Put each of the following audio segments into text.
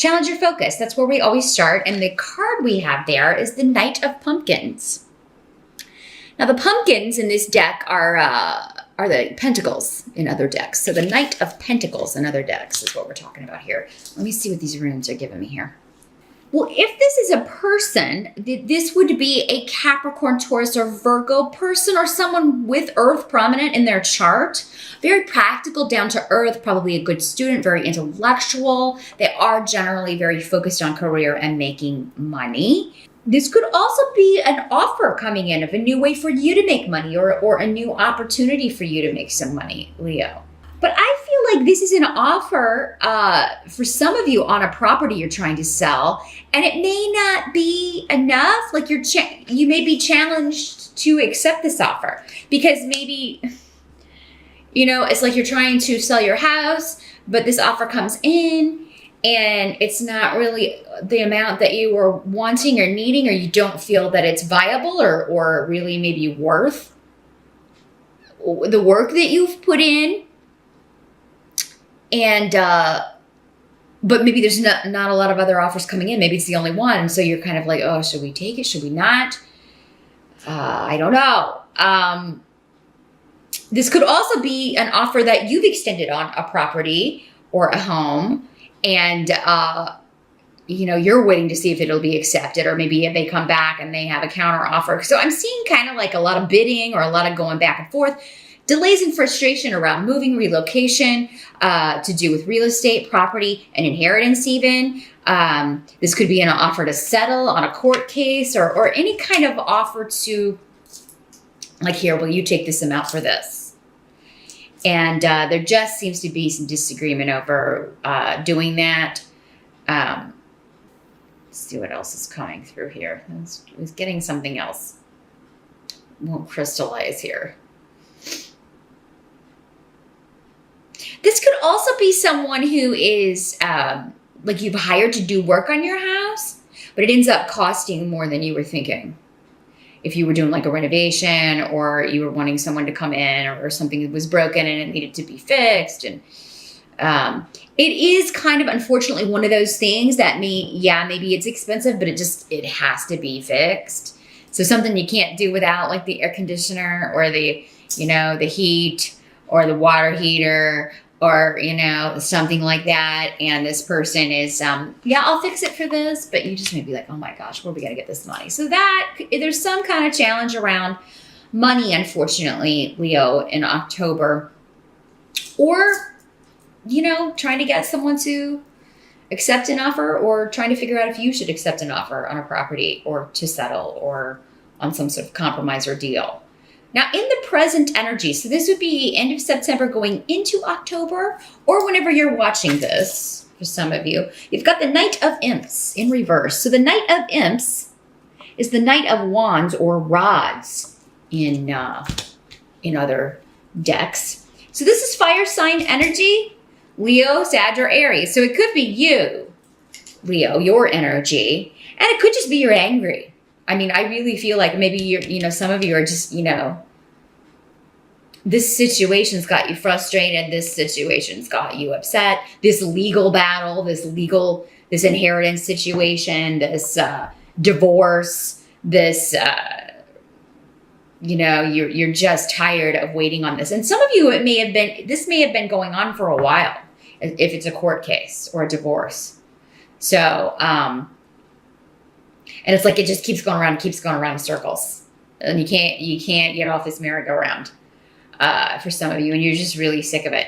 Challenge your focus. That's where we always start. And the card we have there is the Knight of Pumpkins. Now, the pumpkins in this deck are the pentacles in other decks. So the Knight of Pentacles in other decks is what we're talking about here. Let me see what these runes are giving me here. Well, if this is a person, this would be a Capricorn, Taurus, or Virgo person, or someone with Earth prominent in their chart. Very practical, down to earth, probably a good student, very intellectual. They are generally very focused on career and making money. This could also be an offer coming in of a new way for you to make money, or a new opportunity for you to make some money, Leo. But I feel like this is an offer for some of you on a property you're trying to sell, and it may not be enough. Like you may be challenged to accept this offer because maybe, it's like you're trying to sell your house, but this offer comes in and it's not really the amount that you were wanting or needing, or you don't feel that it's viable or really maybe worth the work that you've put in. And, but maybe there's not a lot of other offers coming in. Maybe it's the only one. So you're kind of like, oh, should we take it? Should we not? I don't know. This could also be an offer that you've extended on a property or a home, and, you're waiting to see if it'll be accepted, or maybe if they come back and they have a counter offer. So I'm seeing kind of like a lot of bidding or a lot of going back and forth. Delays and frustration around moving, relocation, to do with real estate, property, and inheritance even. This could be an offer to settle on a court case, or any kind of offer to, like, here, will you take this amount for this? And there just seems to be some disagreement over doing that. Let's see what else is coming through here. I was getting something else. Won't crystallize here. This could also be someone who is like you've hired to do work on your house, but it ends up costing more than you were thinking. If you were doing like a renovation, or you were wanting someone to come in, or something was broken and it needed to be fixed. And it is kind of, unfortunately, one of those things that maybe it's expensive, but it has to be fixed. So something you can't do without, like the air conditioner, or the heat, or the water heater, or, something like that. And this person is, I'll fix it for this, but you just may be like, oh my gosh, where are we going to get this money? So that there's some kind of challenge around money, unfortunately, Leo, in October. Or, trying to get someone to accept an offer, or trying to figure out if you should accept an offer on a property, or to settle, or on some sort of compromise or deal. Now, in the present energy, so this would be end of September going into October, or whenever you're watching this, for some of you, you've got the Knight of Imps in reverse. So the Knight of Imps is the Knight of Wands or rods in other decks. So this is fire sign energy, Leo, Sag, or Aries. So it could be you, Leo, your energy, and it could just be you're angry. I mean, I really feel like maybe some of you are just, this situation's got you frustrated. This situation's got you upset. This legal battle, this inheritance situation, this divorce, this, you're just tired of waiting on this. And some of you, this may have been going on for a while, if it's a court case or a divorce. So, and it's like it just keeps going around in circles, and you can't get off this merry-go-round for some of you, and you're just really sick of it.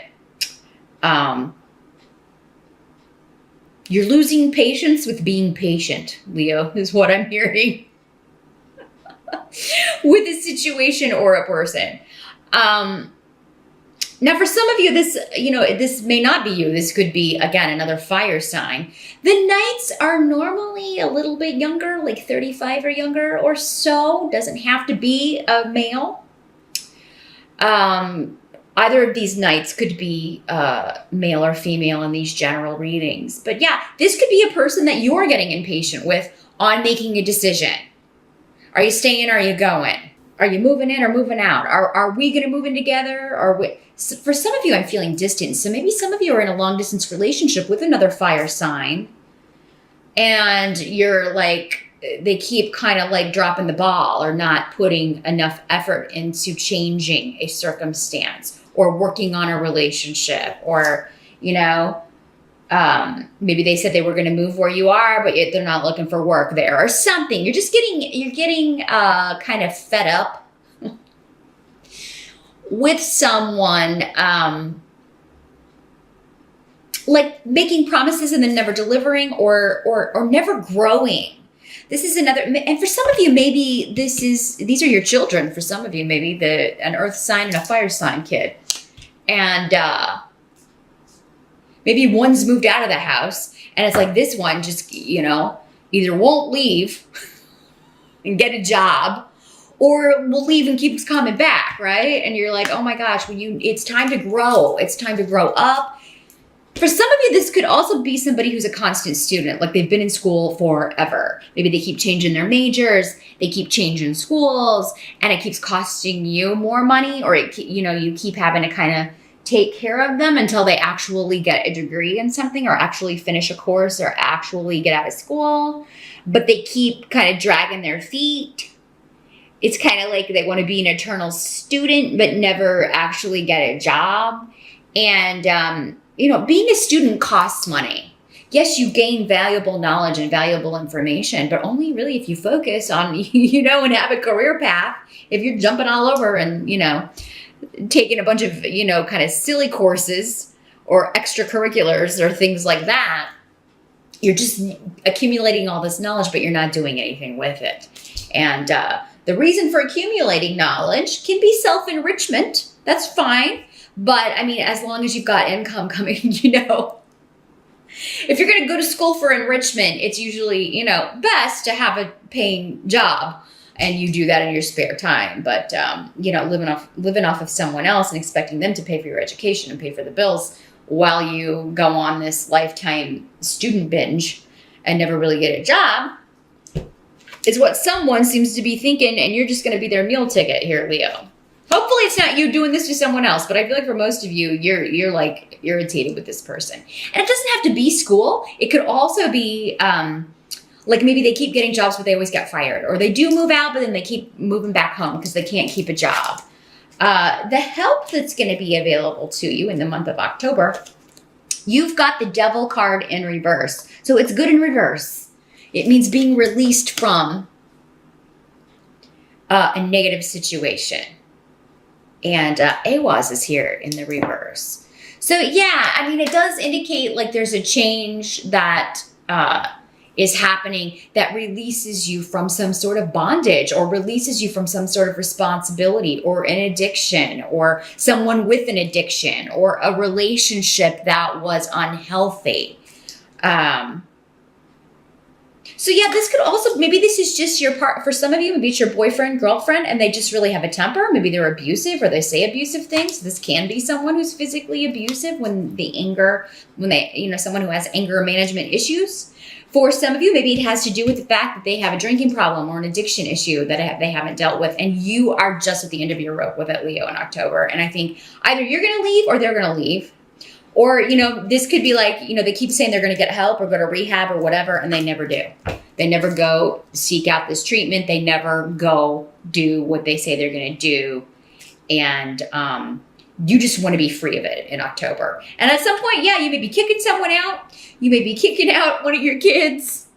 You're losing patience with being patient, Leo, is what I'm hearing with a situation or a person. Now, for some of you, this may not be you. This could be, again, another fire sign. The Knights are normally a little bit younger, like 35 or younger or so. Doesn't have to be a male. Either of these Knights could be male or female in these general readings. But yeah, this could be a person that you're getting impatient with on making a decision. Are you staying or are you going? Are you moving in or moving out? Are we going to move in together? For some of you, I'm feeling distant. So maybe some of you are in a long distance relationship with another fire sign. and you're like, they keep kind of like dropping the ball or not putting enough effort into changing a circumstance or working on a relationship, or, you know, maybe they said they were going to move where you are, but they're not looking for work there or something. You're getting kind of fed up with someone, like making promises and then never delivering, or never growing. This is another, and for some of you, maybe these are your children. For some of you, maybe an earth sign and a fire sign kid. And, maybe one's moved out of the house and it's like this one just, you know, either won't leave and get a job, or will leave and keeps coming back, right? And you're like, oh my gosh, it's time to grow. It's time to grow up. For some of you, this could also be somebody who's a constant student, like they've been in school forever. Maybe they keep changing their majors, they keep changing schools, and it keeps costing you more money, or you keep having to kind of take care of them until they actually get a degree in something, or actually finish a course, or actually get out of school. But they keep kind of dragging their feet. It's kind of like they want to be an eternal student, but never actually get a job. And, being a student costs money. Yes, you gain valuable knowledge and valuable information, but only really if you focus on, and have a career path. If you're jumping all over and, taking a bunch of, kind of silly courses or extracurriculars or things like that, you're just accumulating all this knowledge, but you're not doing anything with it. And the reason for accumulating knowledge can be self-enrichment. That's fine. But I mean, as long as you've got income coming, if you're going to go to school for enrichment, it's usually, best to have a paying job. And you do that in your spare time. But, living off of someone else and expecting them to pay for your education and pay for the bills while you go on this lifetime student binge and never really get a job is what someone seems to be thinking. And you're just going to be their meal ticket here, Leo. Hopefully it's not you doing this to someone else. But I feel like for most of you, you're like irritated with this person. And it doesn't have to be school. It could also be... like maybe they keep getting jobs, but they always get fired. Or they do move out, but then they keep moving back home because they can't keep a job. The help that's going to be available to you in the month of October, you've got the Devil card in reverse. So it's good in reverse. It means being released from a negative situation. And Awaz is here in the reverse. So yeah, I mean, it does indicate like there's a change that... is happening that releases you from some sort of bondage, or releases you from some sort of responsibility, or an addiction, or someone with an addiction, or a relationship that was unhealthy. So yeah, this could also, maybe this is just your part. For some of you, maybe it's your boyfriend, girlfriend, and they just really have a temper. Maybe they're abusive, or they say abusive things. This can be someone who's physically abusive when someone who has anger management issues. For some of you, maybe it has to do with the fact that they have a drinking problem or an addiction issue that they haven't dealt with, and you are just at the end of your rope with it, Leo, in October. And I think either you're going to leave or they're going to leave. Or, this could be like, they keep saying they're going to get help or go to rehab or whatever, and they never do. They never go seek out this treatment. They never go do what they say they're going to do. And you just want to be free of it in October. And at some point, yeah, you may be kicking someone out. You may be kicking out one of your kids,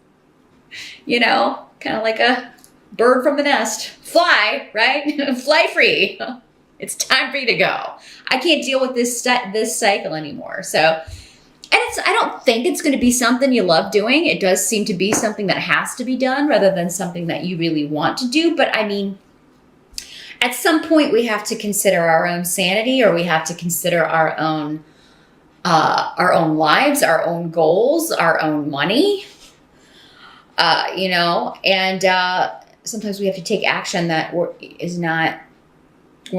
kind of like a bird from the nest. Fly, right? Fly free. It's time for you to go. I can't deal with this cycle anymore. So, and I don't think it's going to be something you love doing. It does seem to be something that has to be done rather than something that you really want to do. But I mean, at some point we have to consider our own sanity, or we have to consider our own lives, our own goals, our own money, and sometimes we have to take action that we're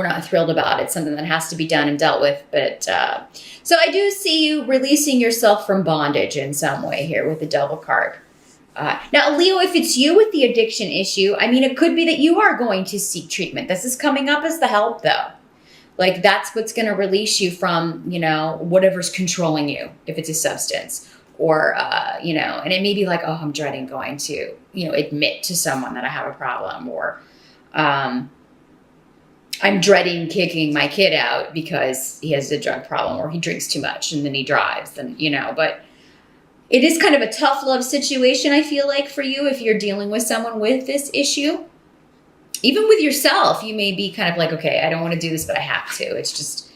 not thrilled about. It's something that has to be done and dealt with. But so I do see you releasing yourself from bondage in some way here with the Devil card. Now, Leo, if it's you with the addiction issue, I mean, it could be that you are going to seek treatment. This is coming up as the help, though. Like, that's what's going to release you from, whatever's controlling you, if it's a substance, or, and it may be like, oh, I'm dreading going to, admit to someone that I have a problem, or, I'm dreading kicking my kid out because he has a drug problem or he drinks too much and then he drives but it is kind of a tough love situation, I feel like, for you if you're dealing with someone with this issue. Even with yourself, you may be kind of like, okay, I don't want to do this, but I have to. It's just,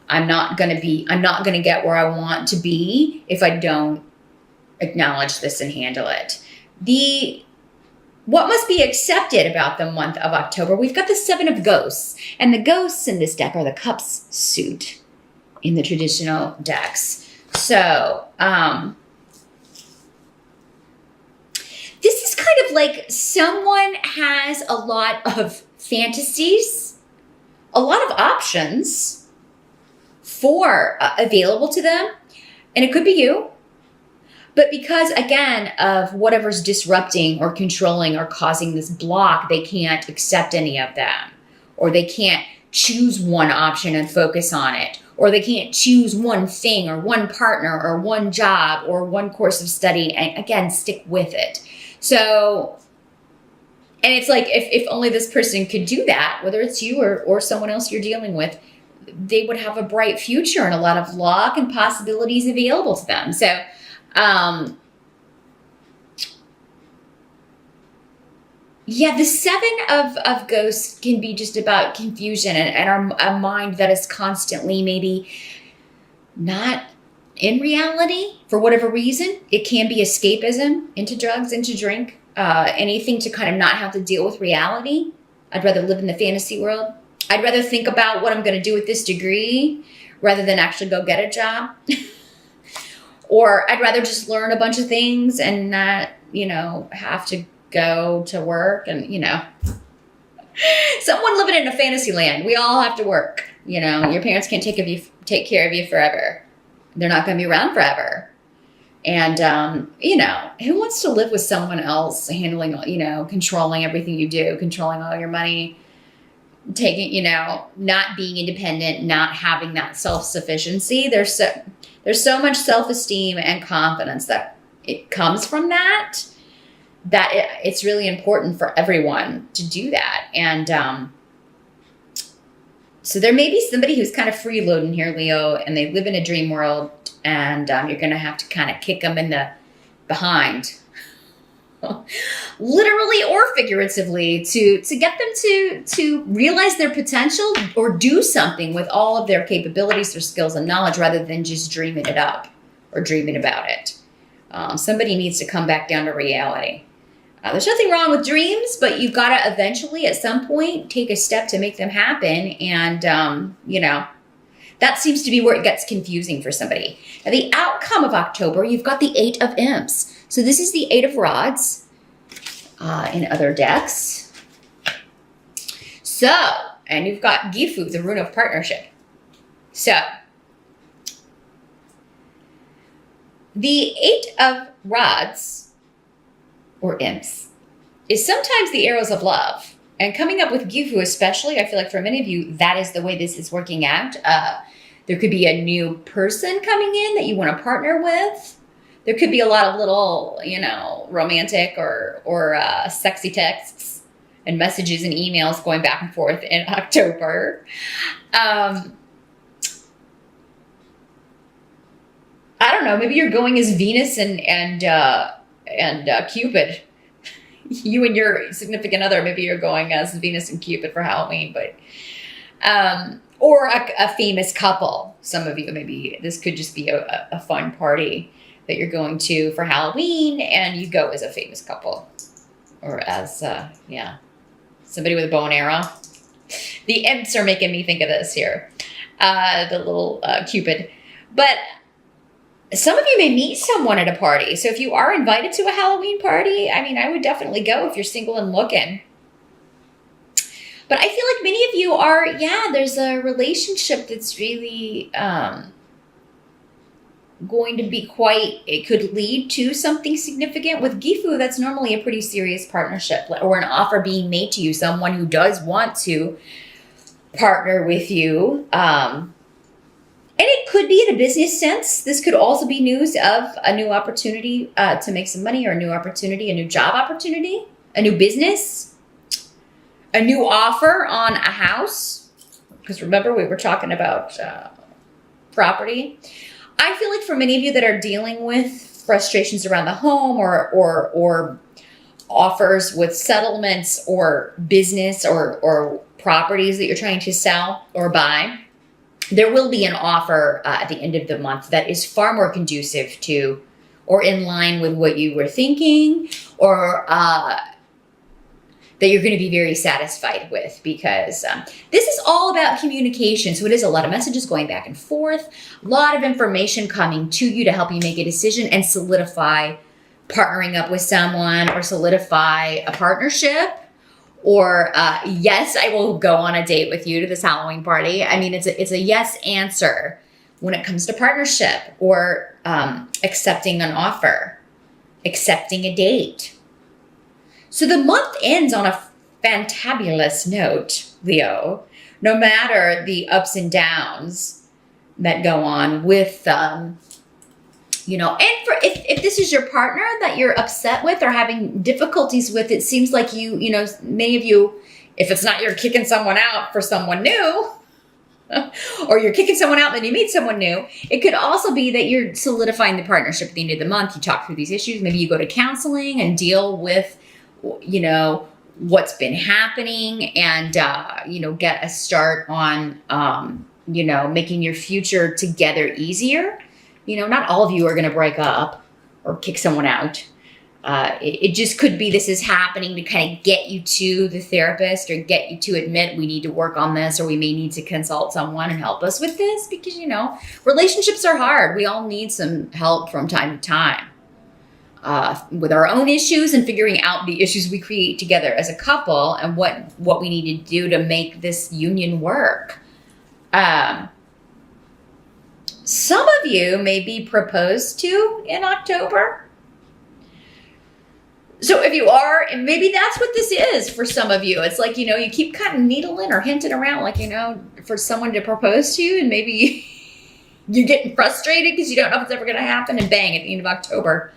I'm not going to get where I want to be if I don't acknowledge this and handle it. What must be accepted about the month of October? We've got the Seven of Ghosts. And the ghosts in this deck are the Cups suit in the traditional decks. So, this is kind of like someone has a lot of fantasies, a lot of options for available to them. And it could be you. But because, again, of whatever's disrupting or controlling or causing this block, they can't accept any of them. Or they can't choose one option and focus on it. Or they can't choose one thing or one partner or one job or one course of study and, again, stick with it. So, and it's like if only this person could do that, whether it's you or someone else you're dealing with, they would have a bright future and a lot of luck and possibilities available to them. So, the Seven of Ghosts can be just about confusion and a mind that is constantly maybe not in reality for whatever reason. It can be escapism into drugs, into drink, anything to kind of not have to deal with reality. I'd rather live in the fantasy world. I'd rather think about what I'm going to do with this degree rather than actually go get a job. Or I'd rather just learn a bunch of things and not, have to go to work and, someone living in a fantasy land. We all have to work. Your parents can't take care of you forever. They're not going to be around forever. And, who wants to live with someone else handling, controlling everything you do, controlling all your money, taking, not being independent, not having that self-sufficiency. There's so much self-esteem and confidence that it comes from that it's really important for everyone to do that. And so there may be somebody who's kind of freeloading here, Leo, and they live in a dream world, and you're going to have to kind of kick them in the behind, literally or figuratively, to get them to realize their potential or do something with all of their capabilities, their skills and knowledge, rather than just dreaming it up or dreaming about it. Somebody needs to come back down to reality. There's nothing wrong with dreams, but you've got to eventually, at some point, take a step to make them happen. And, that seems to be where it gets confusing for somebody. Now, the outcome of October, you've got the Eight of Imps. So this is the Eight of Rods in other decks. So, and you've got Gifu, the rune of partnership. So, the Eight of Rods, or imps, is sometimes the arrows of love. And coming up with Gifu especially, I feel like for many of you, that is the way this is working out. There could be a new person coming in that you want to partner with. There could be a lot of little, romantic or sexy texts and messages and emails going back and forth in October. I don't know, maybe you're going as Venus and Cupid. You and your significant other, maybe you're going as Venus and Cupid for Halloween, but or a famous couple. Some of you, maybe this could just be a fun party that you're going to for Halloween, and you go as a famous couple, or as somebody with a bow and arrow. The imps are making me think of this here, the little Cupid, but. Some of you may meet someone at a party. So if you are invited to a Halloween party, I would definitely go if you're single and looking. But I feel like many of you are, there's a relationship that's really going to be it could lead to something significant. With Gifu, that's normally a pretty serious partnership or an offer being made to you, someone who does want to partner with you. And it could be in a business sense. This could also be news of a new opportunity to make some money, or a new opportunity, a new job opportunity, a new business, a new offer on a house. Because remember, we were talking about property. I feel like for many of you that are dealing with frustrations around the home, or offers with settlements or business or properties that you're trying to sell or buy, there will be an offer at the end of the month that is far more conducive to or in line with what you were thinking, or that you're going to be very satisfied with, because this is all about communication. So it is a lot of messages going back and forth, a lot of information coming to you to help you make a decision and solidify partnering up with someone, or solidify a partnership, or yes, I will go on a date with you to this Halloween party. I mean, it's a yes answer when it comes to partnership, or accepting an offer, accepting a date. So the month ends on a fantabulous note, Leo, no matter the ups and downs that go on with, and for if this is your partner that you're upset with or having difficulties with, it seems like many of you, if it's not you're kicking someone out for someone new, or you're kicking someone out and then you meet someone new, it could also be that you're solidifying the partnership at the end of the month. You talk through these issues. Maybe you go to counseling and deal with what's been happening, and get a start on making your future together easier. Not all of you are going to break up or kick someone out. It just could be this is happening to kind of get you to the therapist, or get you to admit we need to work on this, or we may need to consult someone and help us with this, because relationships are hard. We all need some help from time to time. With our own issues, and figuring out the issues we create together as a couple, and what we need to do to make this union work. Some of you may be proposed to in October. So if you are, and maybe that's what this is for some of you. It's like, you keep kind of needling or hinting around, like, for someone to propose to you, and maybe you're getting frustrated because you don't know if it's ever going to happen, and bang, at the end of October,